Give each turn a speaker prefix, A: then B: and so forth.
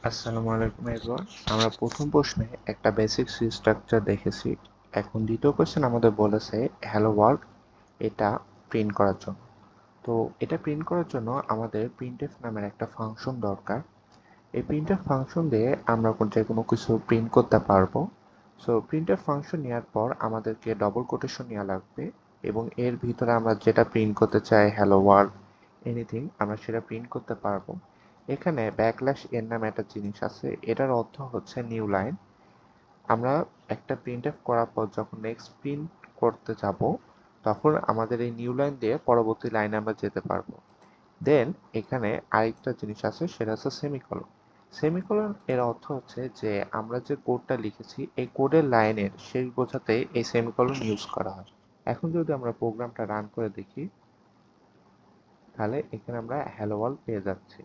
A: আসসালামু আলাইকুম এভরিওয়ান। আমরা প্রথম প্রশ্নে একটা বেসিক সি স্ট্রাকচার দেখেছি। এখন দ্বিতীয় কোশ্চেন আমাদের বলেছে হ্যালো ওয়ার্ল্ড এটা প্রিন্ট করার জন্য। তো এটা প্রিন্ট করার জন্য আমাদের প্রিন্টএফ নামের একটা ফাংশন দরকার। এই প্রিন্টএফ ফাংশন দিয়ে আমরা যে কোনো কিছু প্রিন্ট করতে পারবো। সো প্রিন্টএফ ফাংশন নেওয়ার পর আমাদেরকে ডবল কোটেশন নেওয়া লাগবে এবং এর ভিতরে আমরা যেটা প্রিন্ট করতে চাই হ্যালো ওয়ার্ল্ড এনিথিং আমরা সেটা প্রিন্ট করতে পারবো। এখানে ব্যাকল্যাশ এর নামে একটা জিনিস আছে, এটার অর্থ হচ্ছে নিউ লাইন। আমরা একটা প্রিন্টএফ করার পর যখন নেক্সট প্রিন্ট করতে যাব তখন আমাদের এই নিউ লাইন দিয়ে পরবর্তী লাইনে আমরা যেতে পারবো। দেন এখানে আরেকটা জিনিস আছে, সেটা হচ্ছে সেমিকলন। সেমিকলন এর অর্থ হচ্ছে যে আমরা যে কোডটা লিখেছি এই কোডের লাইনের শেষ বোঝাতে এই সেমিকলন ইউজ করা হয়। এখন যদি আমরা প্রোগ্রামটা রান করে দেখি তাহলে এখানে আমরা হ্যালো ওয়ার্ল্ড পেয়ে যাচ্ছি।